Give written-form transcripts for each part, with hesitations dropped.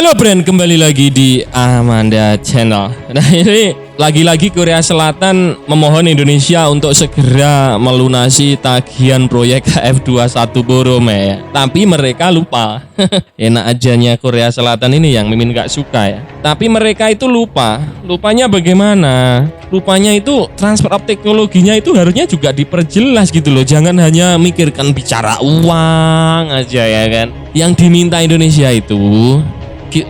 Halo Brand, kembali lagi di Amanda Channel. Nah ini lagi-lagi Korea Selatan memohon Indonesia untuk segera melunasi tagihan proyek KF21 Borome ya. Tapi mereka lupa. Enak ajanya Korea Selatan ini yang Mimin gak suka ya. Tapi mereka itu lupa. Lupanya bagaimana? Lupanya itu transfer of teknologinya itu harusnya juga diperjelas gitu loh. Jangan hanya mikirkan bicara uang aja ya kan. Yang diminta Indonesia itu,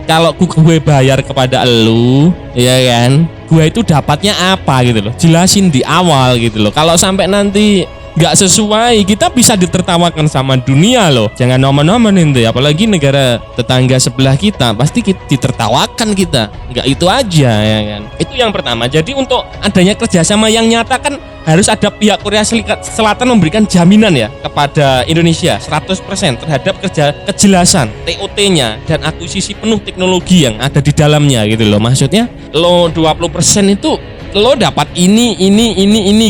kalau gue bayar kepada elu, ya kan, gue itu dapatnya apa gitu loh, jelasin di awal gitu loh. Kalau sampai nanti nggak sesuai, kita bisa ditertawakan sama dunia loh. Jangan nomen-nomen itu, apalagi negara tetangga sebelah kita, pasti ditertawakan kita. Nggak itu aja ya kan. Itu yang pertama. Jadi untuk adanya kerjasama yang nyata kan harus ada pihak Korea Selatan memberikan jaminan ya kepada Indonesia 100% terhadap kejelasan TOT-nya dan akuisisi penuh teknologi yang ada di dalamnya gitu loh. Maksudnya lo 20% itu lo dapat ini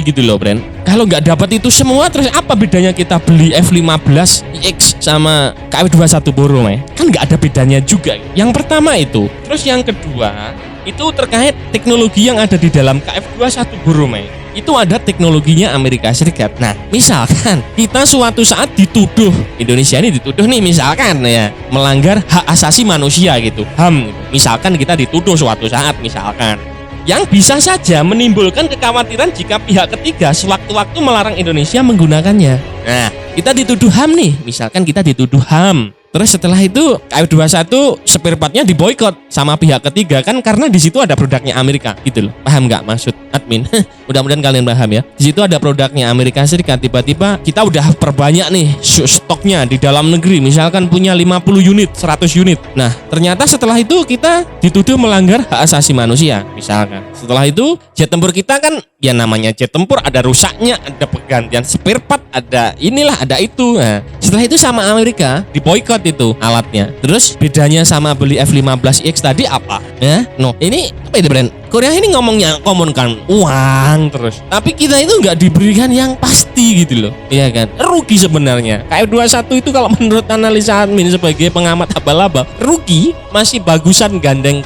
gitu loh, Bren. Kalau nggak dapat itu semua, terus apa bedanya kita beli F15X sama KF21 Borome? Kan nggak ada bedanya juga. Yang pertama itu. Terus yang kedua itu terkait teknologi yang ada di dalam KF21 Borome. Itu ada teknologinya Amerika Serikat. Nah, misalkan kita suatu saat dituduh, Indonesia ini dituduh nih misalkan ya, melanggar hak asasi manusia gitu, HAM gitu. Misalkan kita dituduh suatu saat misalkan, yang bisa saja menimbulkan kekhawatiran jika pihak ketiga sewaktu-waktu melarang Indonesia menggunakannya. Nah, kita dituduh HAM nih, misalkan kita dituduh HAM. Terus setelah itu KF21 spare partnya diboikot sama pihak ketiga kan, karena di situ ada produknya Amerika gitu loh. Paham nggak maksud admin? Mudah-mudahan kalian paham ya. Di situ ada produknya Amerika Serikat, tiba-tiba kita udah perbanyak nih stoknya di dalam negeri, misalkan punya 50 unit, 100 unit. Nah, ternyata setelah itu kita dituduh melanggar hak asasi manusia misalkan. Setelah itu jet tempur kita kan, ya namanya jet tempur, ada rusaknya, ada pergantian spare part, ada inilah, ada itu. Nah, setelah itu sama Amerika diboikot itu alatnya. Terus bedanya sama beli F15X tadi apa? Ya, no. Ini apa itu, Brand? Korea ini ngomongkan uang terus, tapi kita itu nggak diberikan yang pasti gitu loh, iya kan? Rugi sebenarnya. KF21 itu kalau menurut analisa admin sebagai pengamat abal-abal, rugi. Masih bagusan gandeng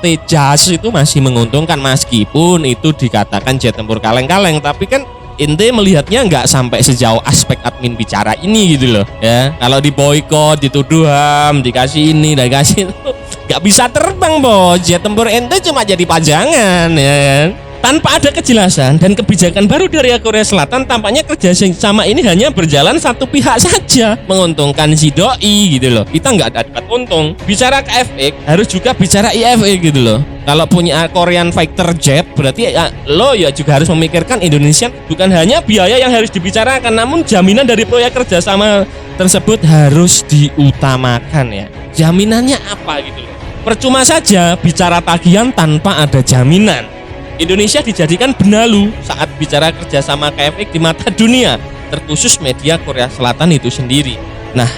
Tejas itu masih menguntungkan, meskipun itu dikatakan jet tempur kaleng-kaleng, tapi kan ente melihatnya nggak sampai sejauh aspek admin bicara ini gitu loh ya. Kalau diboikot, dituduh HAM, dikasih ini, dikasih itu, nggak bisa terbang bos. Jet tempur ente cuma jadi pajangan ya kan. Tanpa ada kejelasan dan kebijakan baru dari Korea Selatan, tampaknya kerjasama ini hanya berjalan satu pihak saja, menguntungkan si doi gitu loh. Kita nggak dapat untung. Bicara KFX harus juga bicara IFE gitu loh. Kalau punya Korean Fighter Jet, berarti ya, lo ya juga harus memikirkan Indonesia. Bukan hanya biaya yang harus dibicarakan, namun jaminan dari proyek kerjasama tersebut harus diutamakan ya. Jaminannya apa gitu loh. Percuma saja bicara tagihan tanpa ada jaminan. Indonesia dijadikan benalu saat bicara kerjasama KFX di mata dunia, terkhusus media Korea Selatan itu sendiri. Nah,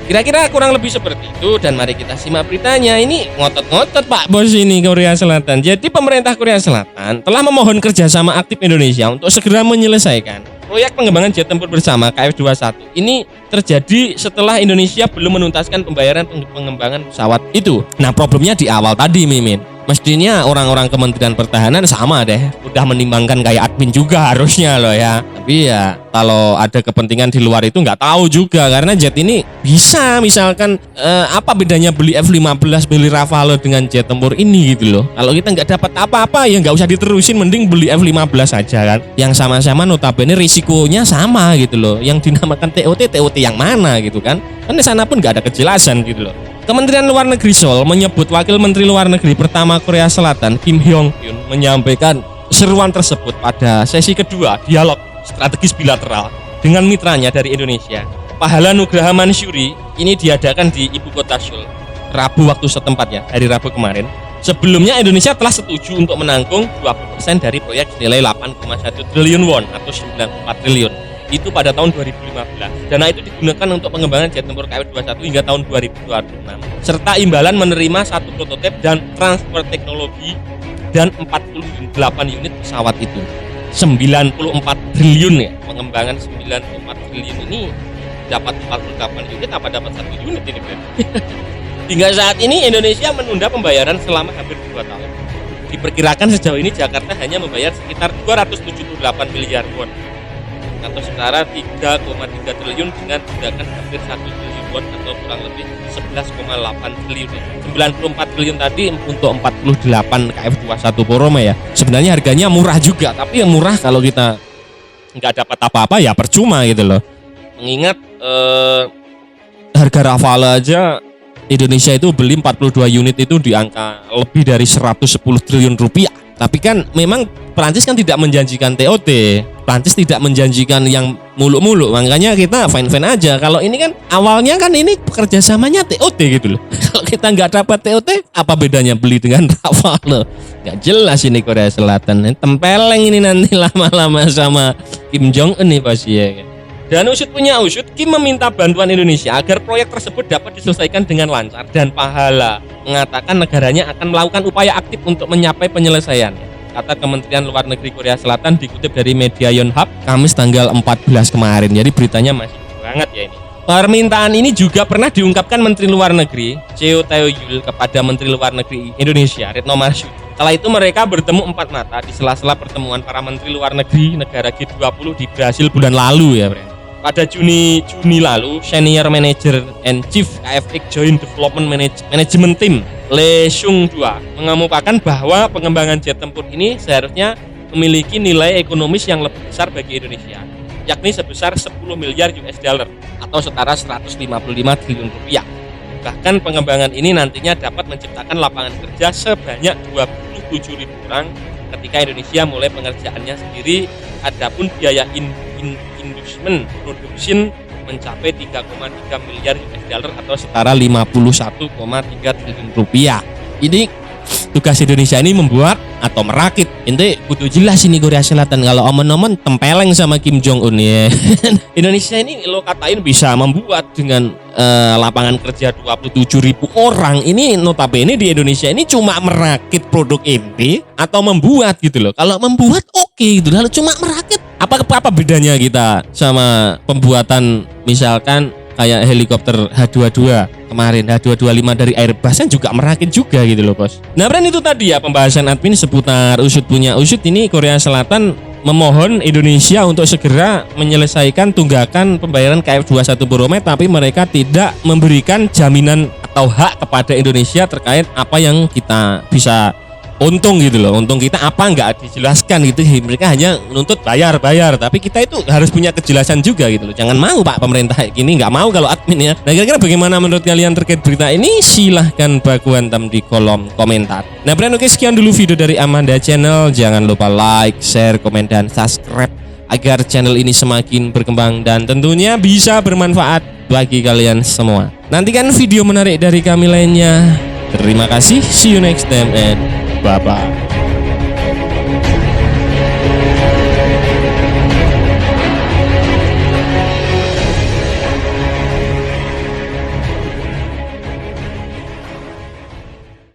kira-kira kurang lebih seperti itu, dan mari kita simak beritanya. Ini ngotot-ngotot Pak Bos ini Korea Selatan. Jadi pemerintah Korea Selatan telah memohon kerjasama aktif Indonesia untuk segera menyelesaikan proyek pengembangan jet tempur bersama KF21. Ini terjadi setelah Indonesia belum menuntaskan pembayaran pengembangan pesawat itu. Nah, problemnya di awal tadi, Mimin. Mestinya orang-orang Kementerian Pertahanan sama deh, udah menimbangkan kayak admin juga harusnya loh ya. Tapi ya kalau ada kepentingan di luar itu nggak tahu juga, karena jet ini bisa misalkan apa bedanya beli F15, beli Rafale dengan jet tempur ini gitu loh. Kalau kita nggak dapat apa-apa ya nggak usah diterusin, mending beli F15 aja kan. Yang sama-sama notabene risikonya sama gitu loh. Yang dinamakan TOT yang mana gitu kan? Kan di sana pun nggak ada kejelasan gitu loh. Kementerian Luar Negeri Seoul menyebut Wakil Menteri Luar Negeri pertama Korea Selatan Kim Hyong Hyun menyampaikan seruan tersebut pada sesi kedua dialog strategis bilateral dengan mitranya dari Indonesia. Pahala Nugraha Mansyuri ini diadakan di ibu kota Seoul Rabu waktu setempat ya, hari Rabu kemarin. Sebelumnya Indonesia telah setuju untuk menanggung 20% dari proyek senilai 8,1 triliun won atau 94 triliun. Itu pada tahun 2015. Dana itu digunakan untuk pengembangan jet tempur KF21 hingga tahun 2026, serta imbalan menerima satu prototip dan transfer teknologi dan 48 unit pesawat itu. 94 triliun ya, pengembangan 94 triliun ini dapat 48 unit apa dapat 1 unit ini, Bro? Hingga saat ini Indonesia menunda pembayaran selama hampir 2 tahun. Diperkirakan sejauh ini Jakarta hanya membayar sekitar 278 miliar won atau setara 3,3 triliun dengan tunggakan hampir 1 triliun won atau kurang lebih 11,8 triliun. 94 triliun tadi untuk 48 KF21 Borome ya. Sebenarnya harganya murah juga, tapi yang murah kalau kita nggak dapat apa-apa ya percuma gitu loh. Mengingat harga Rafale aja Indonesia itu beli 42 unit itu di angka lebih dari 110 triliun rupiah. Tapi kan memang Prancis kan tidak menjanjikan TOT. Prancis tidak menjanjikan yang muluk-muluk. Makanya kita fine-fine aja. Kalau ini kan awalnya kan ini kerjasamanya TOT gitu loh. Kalau kita nggak dapat TOT, apa bedanya beli dengan Rafale? Nggak jelas ini Korea Selatan. Tempeleng ini nanti lama-lama sama Kim Jong Un nih pasti ya. Dan usut punya usut, Kim meminta bantuan Indonesia agar proyek tersebut dapat diselesaikan dengan lancar dan pahala. Mengatakan negaranya akan melakukan upaya aktif untuk mencapai penyelesaiannya. Kata Kementerian Luar Negeri Korea Selatan dikutip dari media Yonhap Kamis tanggal 14 kemarin. Jadi beritanya masih banget ya ini. Permintaan ini juga pernah diungkapkan Menteri Luar Negeri Cheo Tae-yul kepada Menteri Luar Negeri Indonesia Retno Marsudi. Kala itu mereka bertemu 4 mata di sela-sela pertemuan para Menteri Luar Negeri negara G20 di Brasil bulan lalu ya, Bro. Pada Juni lalu, Senior Manager and Chief KFX Joint Development Management Team Lee Seung-dua mengemukakan bahwa pengembangan jet tempur ini seharusnya memiliki nilai ekonomis yang lebih besar bagi Indonesia, yakni sebesar 10 miliar US dollar atau setara 155 triliun rupiah. Bahkan pengembangan ini nantinya dapat menciptakan lapangan kerja sebanyak 27.000 orang ketika Indonesia mulai pengerjaannya sendiri. Adapun biaya investment production mencapai 3,3 miliar US dollar atau setara 51,3 triliun rupiah. Ini tugas Indonesia ini membuat atau merakit. Inti kudu jelas ini Korea Selatan kalau omong-omong tempeleng sama Kim Jong Un ya. Indonesia ini lo katain bisa membuat dengan lapangan kerja 27.000 orang. Ini notabene di Indonesia ini cuma merakit produk inti atau membuat gitu loh. Kalau membuat oke gitu, lalu cuma merakit. Apa bedanya kita sama pembuatan misalkan kayak helikopter H22 kemarin, H225 dari Airbus kan juga merakit juga gitu loh bos. Nah Bran, itu tadi ya pembahasan admin seputar usut punya usut. Ini Korea Selatan memohon Indonesia untuk segera menyelesaikan tunggakan pembayaran KF21 Borome, tapi mereka tidak memberikan jaminan atau hak kepada Indonesia terkait apa yang kita bisa untung gitu loh. Untung kita apa nggak dijelaskan gitu. Mereka hanya menuntut bayar, tapi kita itu harus punya kejelasan juga gitu loh. Jangan mau Pak pemerintah gini, nggak mau kalau admin ya. Nah kira-kira bagaimana menurut kalian terkait berita ini? Silahkan baku hantam di kolom komentar. Nah Bran, oke, sekian dulu video dari Amanda Channel. Jangan lupa like, share, komen, dan subscribe agar channel ini semakin berkembang dan tentunya bisa bermanfaat bagi kalian semua. Nantikan video menarik dari kami lainnya. Terima kasih, see you next time and bye-bye.